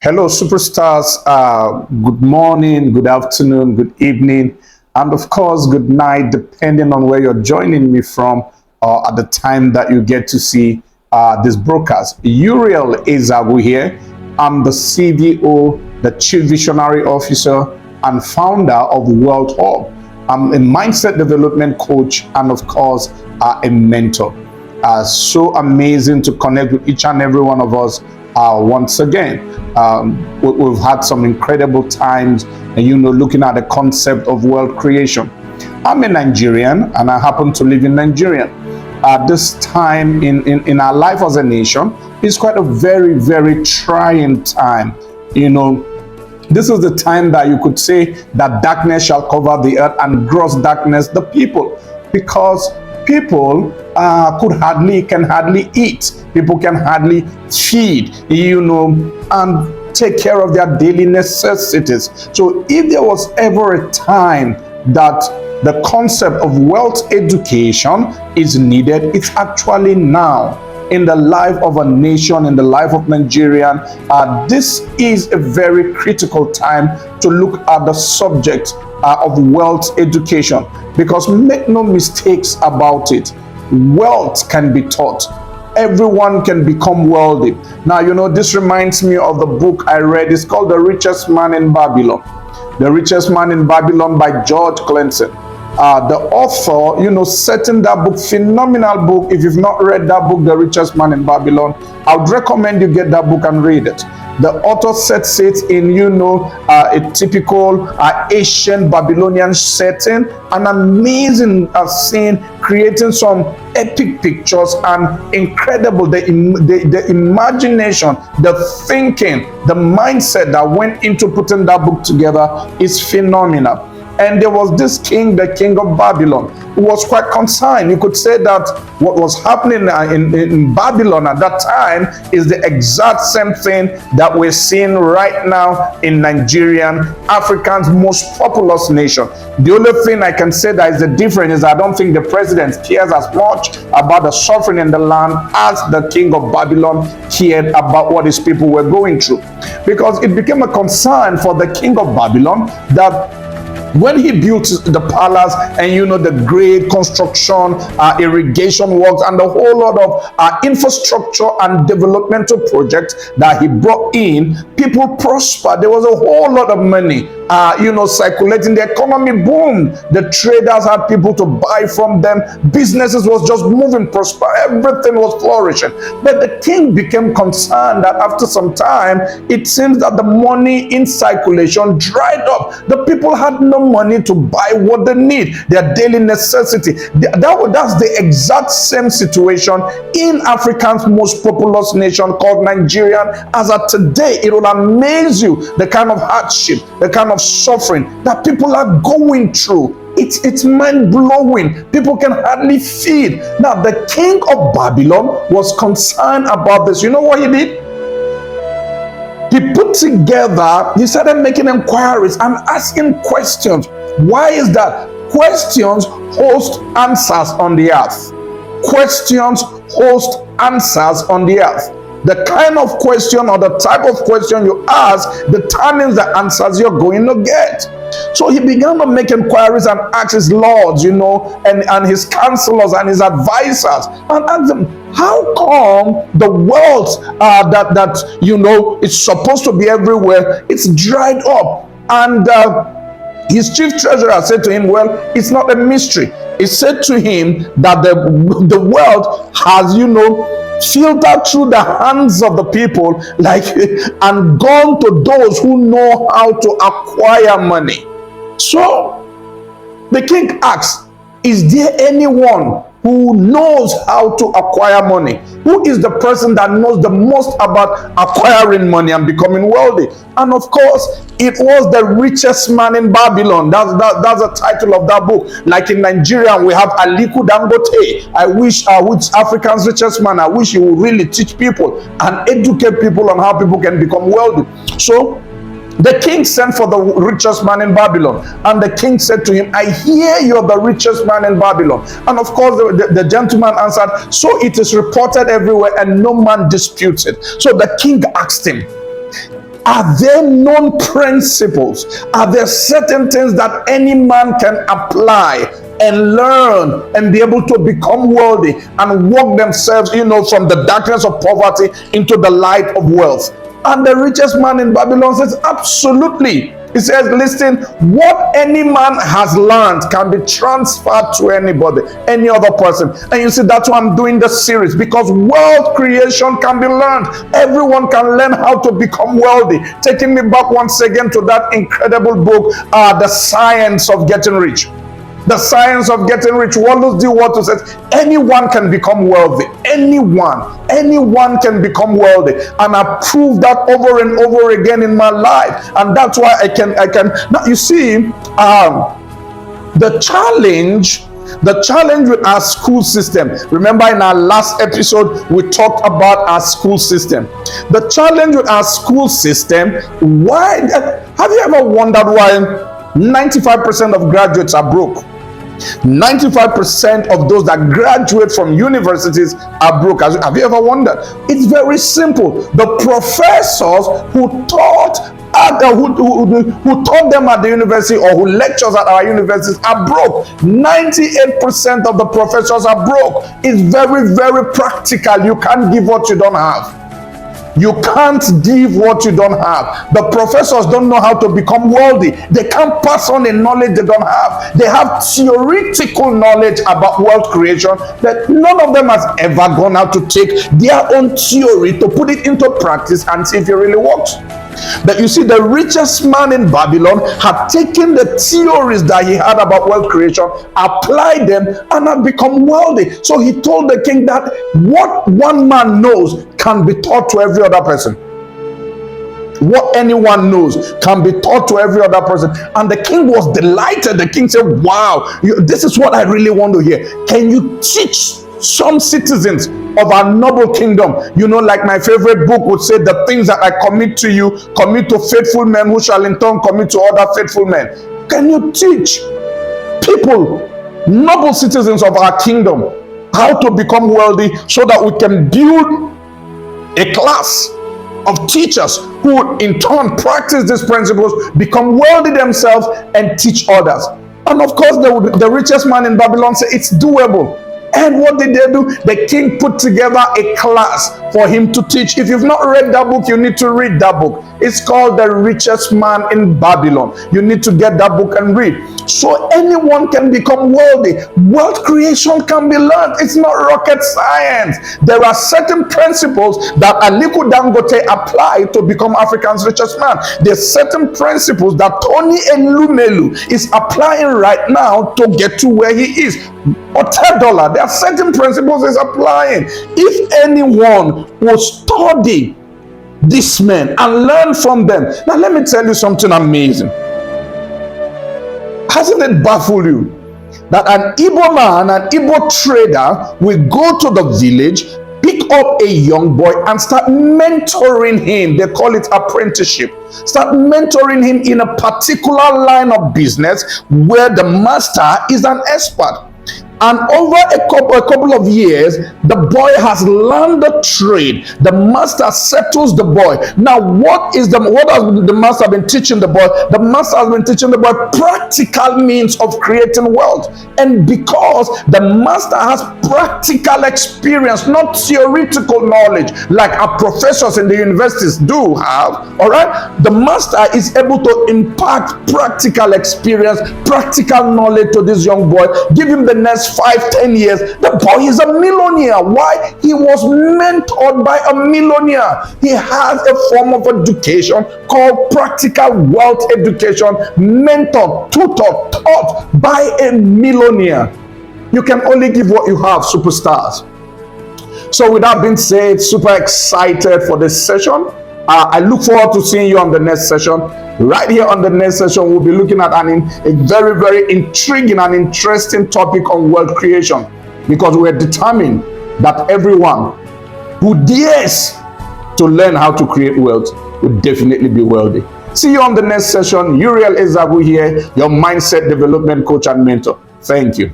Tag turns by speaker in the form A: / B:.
A: Hello, superstars. Good morning, good afternoon, good evening, and of course, good night, depending on where you're joining me from at the time that you get to see this broadcast. Euriel Ezeagwu here. I'm the CVO, the Chief Visionary Officer and founder of World Hub. I'm a mindset development coach and, of course, a mentor. So amazing to connect with each and every one of us once again. We've had some incredible times, and looking at the concept of world creation. I'm a Nigerian, and I happen to live in Nigeria. This time in our life as a nation is quite a very, very trying time. This is the time that you could say that darkness shall cover the earth and gross darkness the people, because people can hardly eat. People can hardly feed, and take care of their daily necessities. So if there was ever a time that the concept of wealth education is needed, it's actually now. In the life of a nation, in the life of Nigerian, this is a very critical time to look at the subject of wealth education, because make no mistakes about it, wealth can be taught. Everyone can become wealthy. Now, this reminds me of the book I read. It's called The Richest Man in Babylon. The Richest Man in Babylon by George Clinton. The author, set in that book, phenomenal book. If you've not read that book, The Richest Man in Babylon, I would recommend you get that book and read it. The author sets it in, a typical Asian Babylonian setting, an amazing scene, creating some epic pictures and incredible. The imagination, the thinking, the mindset that went into putting that book together is phenomenal. And there was this king, the king of Babylon, who was quite concerned. You could say that what was happening in Babylon at that time is the exact same thing that we're seeing right now in Nigerian, Africa's most populous nation. The only thing I can say that is the difference is I don't think the president cares as much about the suffering in the land as the king of Babylon cared about what his people were going through. Because it became a concern for the king of Babylon that when he built the palace and the great construction, irrigation works, and the whole lot of infrastructure and developmental projects that he brought in, people prospered. There was a whole lot of money circulating. The economy boomed. The traders had people to buy from them. Businesses was just moving, prosper. Everything was flourishing. But the king became concerned that after some time, it seems that the money in circulation dried up. The people had no money to buy what they need, their daily necessity. That's the exact same situation in Africa's most populous nation called Nigeria. As of today, it will amaze you the kind of hardship, the kind of suffering that people are going through. It's mind-blowing. People can hardly feed. Now, the king of Babylon was concerned about this. You know what he did? He started making inquiries and asking questions. Why is that? Questions host answers on the earth. Questions host answers on the earth. The kind of question or the type of question you ask determines the answers you're going to get. So he began to make inquiries and ask his lords, and his counselors and his advisors, and ask them, how come the wealth that is supposed to be everywhere, it's dried up? And his chief treasurer said to him, well, it's not a mystery. He said to him that the wealth has, filtered through the hands of the people, and gone to those who know how to acquire money. So the king asked, is there anyone who knows how to acquire money? Who is the person that knows the most about acquiring money and becoming wealthy? And of course, it was the richest man in Babylon. That's the title of that book. Like in Nigeria, we have Aliko Dangote. I wish which Africa's richest man, I wish he would really teach people and educate people on how people can become wealthy. So the king sent for the richest man in Babylon, and the king said to him, I hear you're the richest man in Babylon. And of course the gentleman answered, so it is reported everywhere and no man disputes it. So the king asked him, Are there known principles? Are there certain things that any man can apply and learn and be able to become wealthy and walk themselves, from the darkness of poverty into the light of wealth? And the richest man in Babylon says, absolutely. He says, listen, what any man has learned can be transferred to anybody, any other person. And you see, that's why I'm doing this series, because wealth creation can be learned. Everyone can learn how to become wealthy. Taking me back once again to that incredible book, The Science of Getting Rich. The Science of Getting Rich. Wallace D. Wattles says anyone can become wealthy. Anyone can become wealthy, and I proved that over and over again in my life. And that's why I can. Now you see, the challenge with our school system. Remember, in our last episode, we talked about our school system. The challenge with our school system. Why? Have you ever wondered why 95% of graduates are broke? 95% of those that graduate from universities are broke. Have you ever wondered? It's very simple. The professors who taught them at the university or who lectures at our universities are broke. 98% of the professors are broke. It's very, very practical. You can't give what you don't have. You can't give what you don't have. The professors don't know how to become wealthy. They can't pass on a knowledge they don't have. They have theoretical knowledge about wealth creation, but none of them has ever gone out to take their own theory to put it into practice and see if it really works. But you see, the richest man in Babylon had taken the theories that he had about wealth creation, applied them, and had become wealthy. So he told the king that what one man knows can be taught to every other person. What anyone knows can be taught to every other person. And the king was delighted. The king said, wow, this is what I really want to hear. Can you teach some citizens of our noble kingdom? Like my favorite book would say, the things that I commit to you, commit to faithful men who shall in turn commit to other faithful men. Can you teach people, noble citizens of our kingdom, how to become wealthy so that we can build a class of teachers who in turn practice these principles, become wealthy themselves, and teach others? And of course, the richest man in Babylon said it's doable. And what did they do? The king put together a class for him to teach. If you've not read that book, you need to read that book. It's called The Richest Man in Babylon. You need to get that book and read. So anyone can become wealthy. Wealth creation can be learned. It's not rocket science. There are certain principles that Aliko Dangote applied to become Africa's richest man. There's certain principles that Tony Elumelu is applying right now to get to where he is. $10. There are certain principles he's applying. If anyone will study these men and learn from them. Now let me tell you something amazing. Hasn't it baffled you that an Igbo man, an Igbo trader will go to the village, pick up a young boy and start mentoring him? They call it apprenticeship. Start mentoring him in a particular line of business where the master is an expert. And over a couple of years, the boy has learned the trade. The master settles the boy. Now, what has the master been teaching the boy? The master has been teaching the boy practical means of creating wealth. And because the master has practical experience, not theoretical knowledge like our professors in the universities do have, all right, the master is able to impart practical experience, practical knowledge to this young boy. Give him the next 5-10 years, the boy is a millionaire. Why? He was mentored by a millionaire. He has a form of education called practical wealth education, mentored, tutored, taught by a millionaire. You can only give what you have, superstars. So with that being said, super excited for this session. I look forward to seeing you on the next session. Right here on the next session, we'll be looking at a very, very intriguing and interesting topic on wealth creation, because we're determined that everyone who dares to learn how to create wealth will definitely be wealthy. See you on the next session. Euriel Ezeagwu here, your mindset development coach and mentor. Thank you.